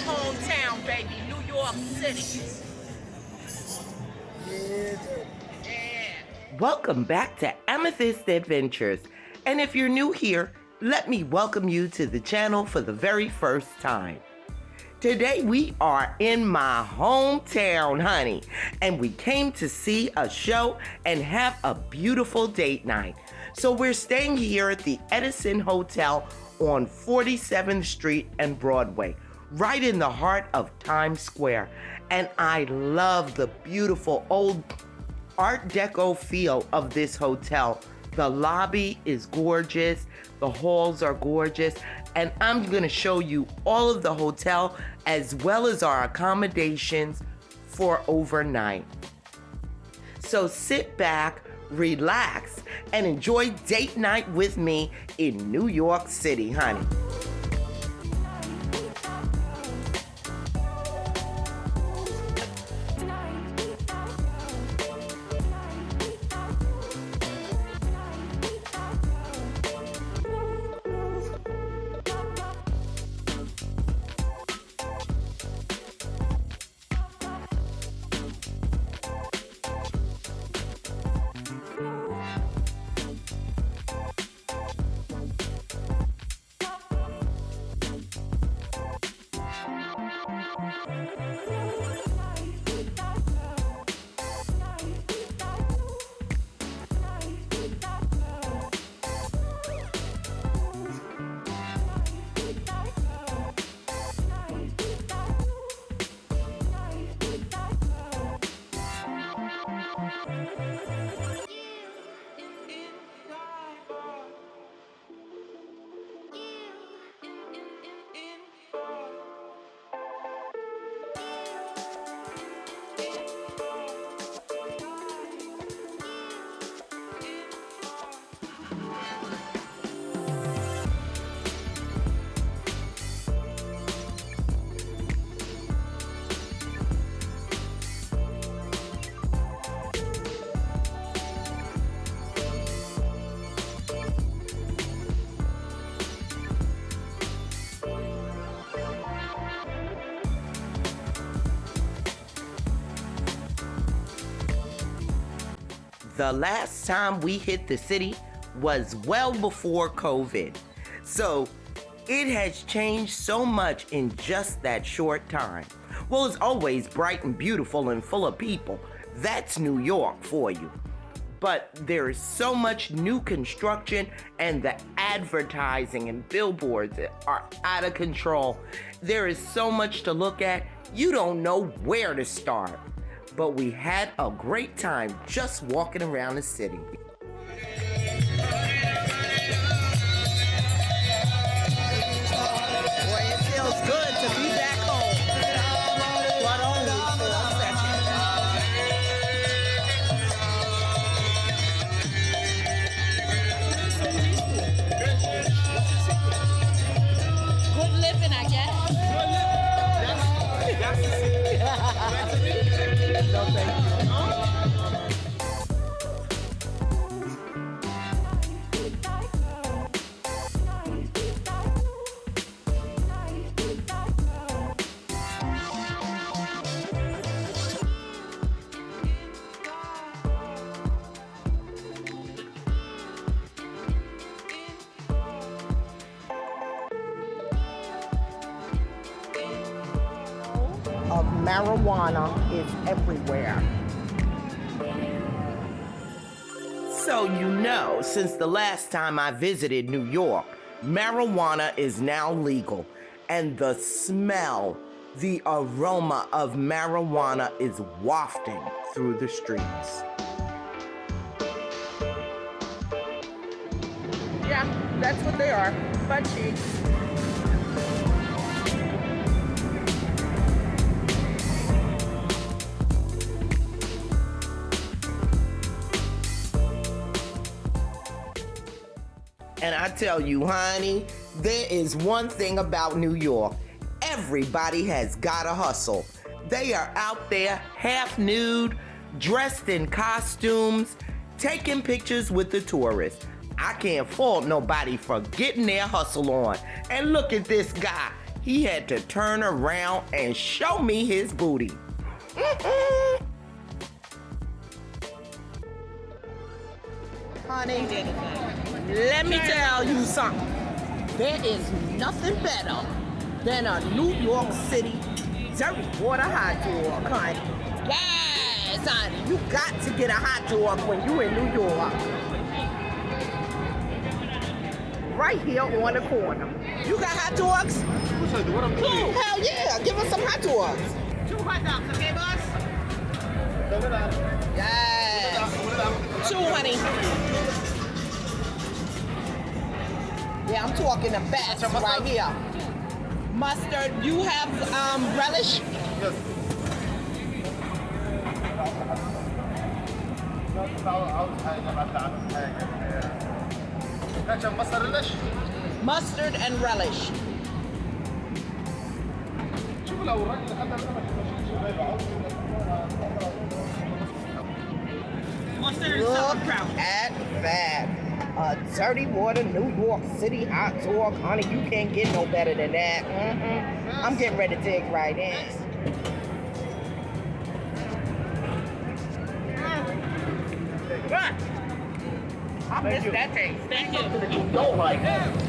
hometown, baby, New York City. Yeah. Welcome back to Amethyst Adventures. And if you're new here, let me welcome you to the channel for the very first time. Today we are in my hometown, honey, and we came to see a show and have a beautiful date night. So we're staying here at the Edison Hotel on 47th Street and Broadway, right in the heart of Times Square. And I love the beautiful old Art Deco feel of this hotel. The lobby is gorgeous, the halls are gorgeous, and I'm gonna show you all of the hotel as well as our accommodations for overnight. So sit back, relax, and enjoy date night with me in New York City, honey. The last time we hit the city was well before COVID. So it has changed so much in just that short time. Well, it's always bright and beautiful and full of people. That's New York for you. But there is so much new construction and the advertising and billboards are out of control. There is so much to look at, you don't know where to start. But we had a great time just walking around the city. Boy, it feels good to be back home, but only for a second. Good living, I guess. That's the secret. No, thank you. Of marijuana is everywhere. So you know, since the last time I visited New York, marijuana is now legal, and the smell, the aroma of marijuana is wafting through the streets. Yeah, that's what they are, butt cheeks. And I tell you, honey, there is one thing about New York. Everybody has got a hustle. They are out there half nude, dressed in costumes, taking pictures with the tourists. I can't fault nobody for getting their hustle on. And look at this guy. he had to turn around and show me his booty. Honey, let me tell you something. There is nothing better than a New York City dirty water hot dog, honey. Yes, honey, you got to get a hot dog when you in New York. Right here on the corner. You got hot dogs? Cool. Hell yeah, give us some hot dogs. 2 hot dogs, okay, boss? Yes. 2, honey. Yeah, I'm talking the best right here. Mustard, you have relish? Yes. Mustard and relish. Look at that. A dirty water New York City hot dog, honey. You can't get no better than that. I'm getting ready to dig right in. I miss that taste. Thank you. That you don't like,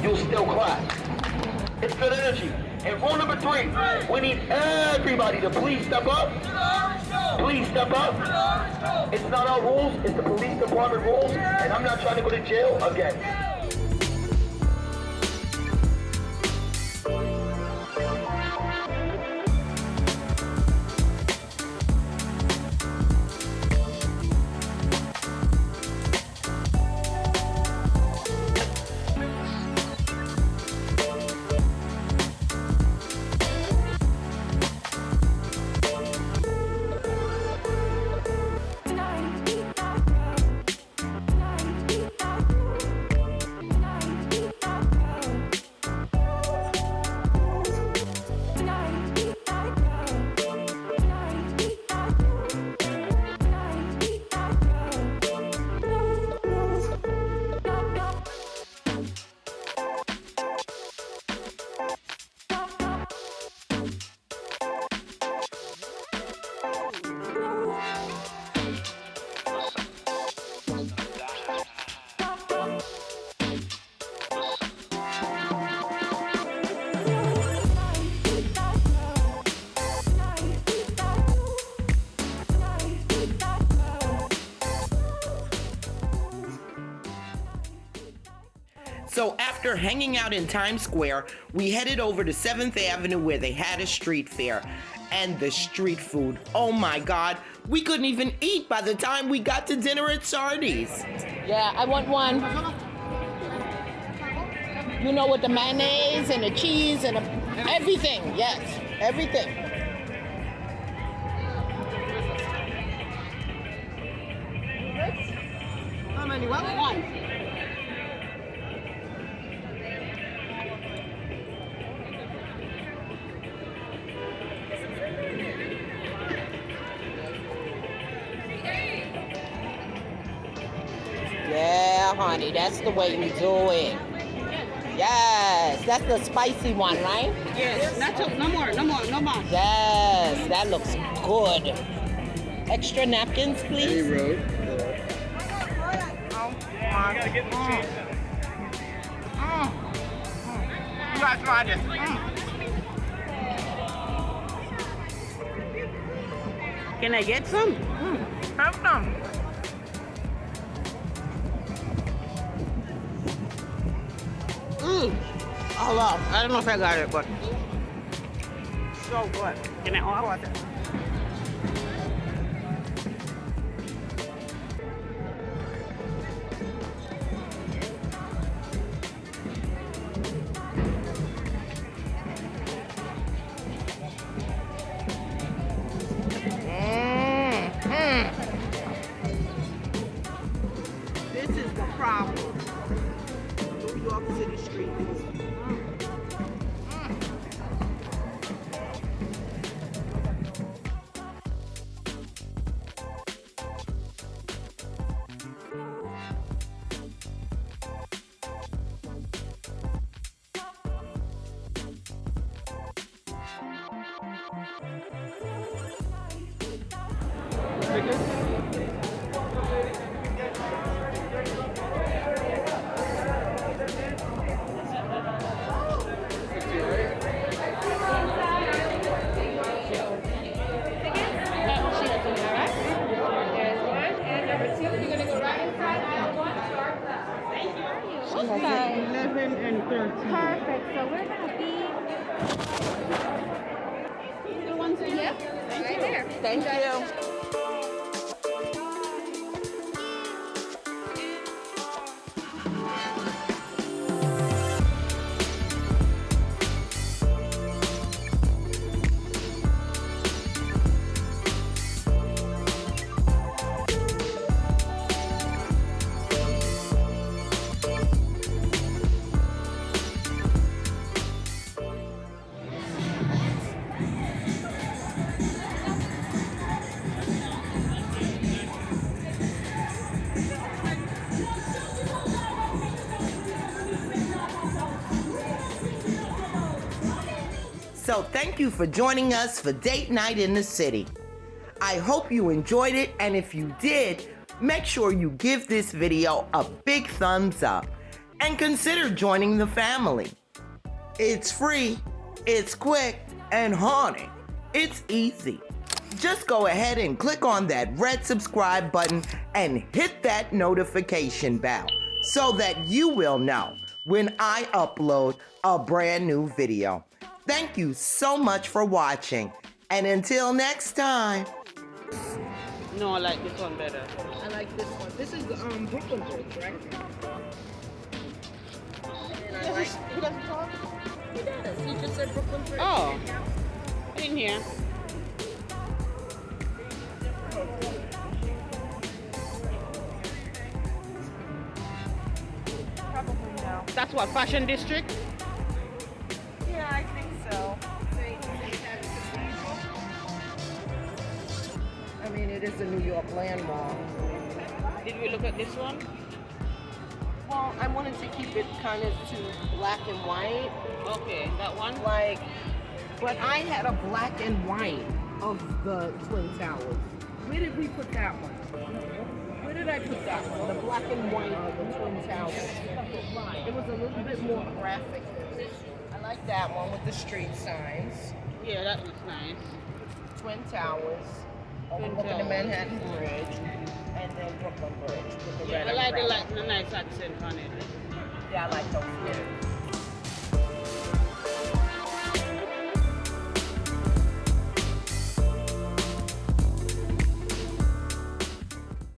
you'll still clap. It's good energy. And rule number 3, we need everybody to please step up. Please step up. It's not our rules, it's the police department rules, and I'm not trying to go to jail again. So after hanging out in Times Square, we headed over to 7th Avenue where they had a street fair. And the street food, oh my God, we couldn't even eat by the time we got to dinner at Sardi's. Yeah, I want one. You know, with the mayonnaise and the cheese and everything. Yes, everything. How many? What? 1. Yeah, honey, that's the way you do it. Yes, that's the spicy one, right? Yes. No more. Yes, that looks good. Extra napkins, please. Road. You guys try this. Can I get some? Have some. Oh, wow. I don't know if I got it, but so good. Can I order? This is the problem. New York City street food. There's one, and number two, you're gonna go right inside aisle one. What size? 11 and 13. Perfect. So we're gonna be. The ones that Yep. Right there. Thank you. So thank you for joining us for Date Night in the City. I hope you enjoyed it, and if you did, make sure you give this video a big thumbs up and consider joining the family. It's free, it's quick, and honey, it's easy. Just go ahead and click on that red subscribe button and hit that notification bell so that you will know when I upload a brand new video. Thank you so much for watching, and until next time. No, I like this one better. I like this one. This is the Brooklyn Bridge, right? And I like. He doesn't talk? He does. He just said Brooklyn Bridge. Oh, in here. Probably no. That's what, Fashion District? Yeah, I think so. I mean, it is a New York landmark. Did we look at this one? Well, I wanted to keep it kind of to black and white. Okay, that one? But I had a black and white of the Twin Towers. Where did we put that one? Where did I put that one? The black and white of the Twin Towers. It was a little bit more graphic. I like that one with the street signs. Yeah, that looks nice. Twin Towers, overlooking the Manhattan Bridge, and then Brooklyn Bridge with the red Yeah, I and like brown. the nice accent on it. Yeah, I like those too.